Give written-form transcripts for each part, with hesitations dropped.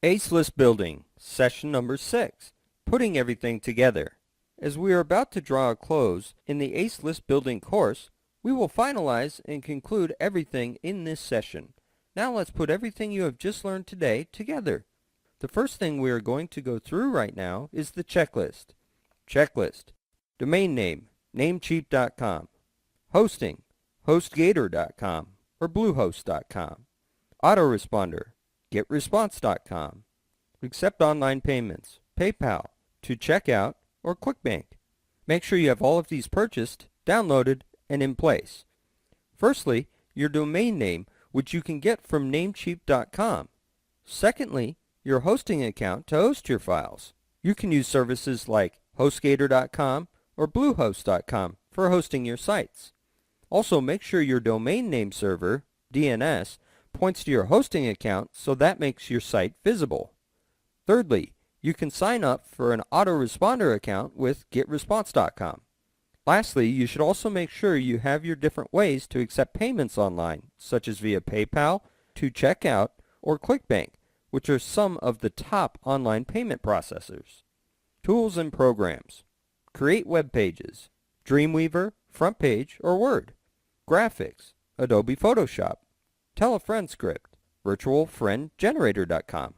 Ace List Building, Session Number 6, Putting Everything Together. As we are about to draw a close in the Ace List Building course, we will finalize and conclude everything in this session. Now let's put everything you have just learned today together. The first thing we are going to go through right now is the checklist. Checklist. Domain name, namecheap.com. Hosting, hostgator.com or bluehost.com. Autoresponder, getresponse.com. Accept online payments, PayPal, to checkout, or QuickBank. Make sure you have all of these purchased, downloaded, and in place. Firstly, your domain name, which you can get from namecheap.com. Secondly, your hosting account to host your files. You can use services like hostgator.com or bluehost.com for hosting your sites. Also, make sure your domain name server, DNS, points to your hosting account so that makes your site visible. Thirdly, you can sign up for an autoresponder account with getresponse.com. Lastly, you should also make sure you have your different ways to accept payments online, such as via PayPal, to checkout, or QuickBank, which are some of the top online payment processors. Tools and programs. Create web pages. Dreamweaver, FrontPage, or Word. Graphics. Adobe Photoshop. Tell a friend script. virtualfriendgenerator.com.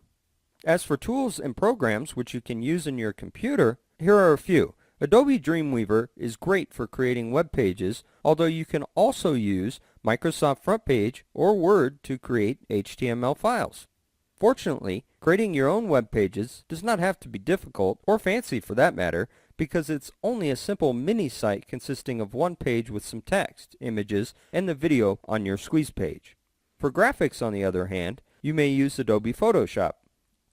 As for tools and programs which you can use in your computer, here are a few. Adobe Dreamweaver is great for creating web pages, although you can also use Microsoft FrontPage or Word to create HTML files. Fortunately, creating your own web pages does not have to be difficult, or fancy for that matter, because it's only a simple mini site consisting of one page with some text, images, and the video on your squeeze page. For graphics, on the other hand, you may use Adobe Photoshop.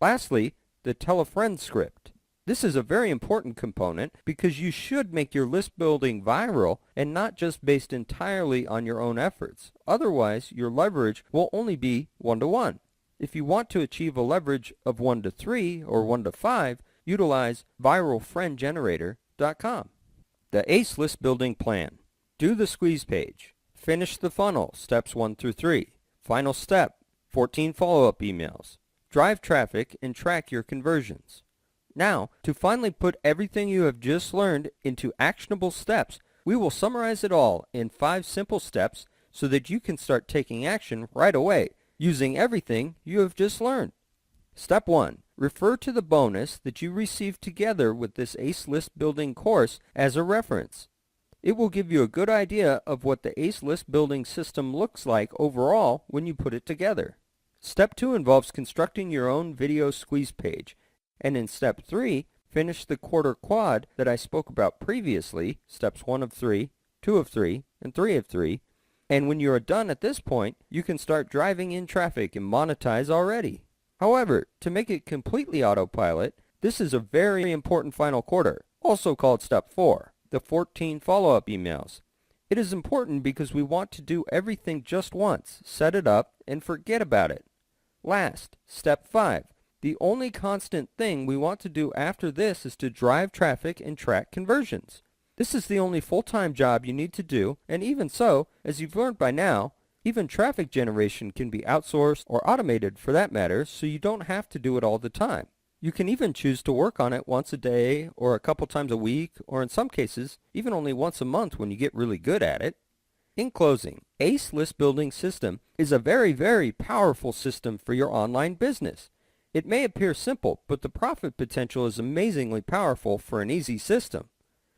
Lastly, the Tell a Friend script. This is a very important component because you should make your list building viral and not just based entirely on your own efforts. Otherwise, your leverage will only be 1-to-1. If you want to achieve a leverage of 1-to-3 or 1-to-5, utilize virtualfriendgenerator.com. The ACE List Building Plan. Do the squeeze page. Finish the funnel, steps 1 through 3. Final step, 14 follow-up emails. Drive traffic and track your conversions. Now, to finally put everything you have just learned into actionable steps, we will summarize it all in 5 simple steps so that you can start taking action right away, using everything you have just learned. Step 1. Refer to the bonus that you received together with this ACE List Building course as a reference. It will give you a good idea of what the ACE List Building system looks like overall when you put it together. Step 2 involves constructing your own video squeeze page. And in Step 3, finish the quarter quad that I spoke about previously, steps 1 of 3, 2 of 3, and 3 of 3. And when you are done at this point, you can start driving in traffic and monetize already. However, to make it completely autopilot, this is a very important final quarter, also called Step 4, the 14 follow-up emails. It is important because we want to do everything just once, set it up, and forget about it. Last, Step 5. The only constant thing we want to do after this is to drive traffic and track conversions. This is the only full-time job you need to do, and even so, as you've learned by now, even traffic generation can be outsourced or automated for that matter, so you don't have to do it all the time. You can even choose to work on it once a day or a couple times a week, or in some cases, even only once a month when you get really good at it. In closing, ACE List Building System is a very, very powerful system for your online business. It may appear simple, but the profit potential is amazingly powerful for an easy system.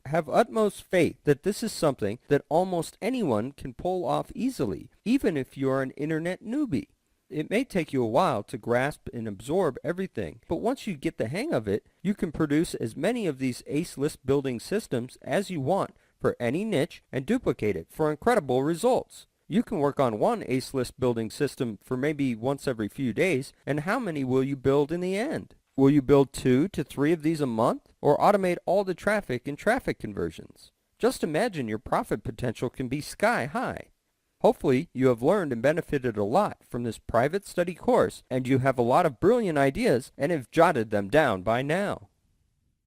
Have utmost faith that this is something that almost anyone can pull off easily, even if you are an internet newbie. It may take you a while to grasp and absorb everything, but once you get the hang of it, you can produce as many of these ACE List Building systems as you want for any niche and duplicate it for incredible results. You can work on one ACE List Building system for maybe once every few days, and how many will you build in the end? Will you build 2 to 3 of these a month, or automate all the traffic and traffic conversions? Just imagine your profit potential can be sky high. Hopefully you have learned and benefited a lot from this private study course, and you have a lot of brilliant ideas and have jotted them down by now.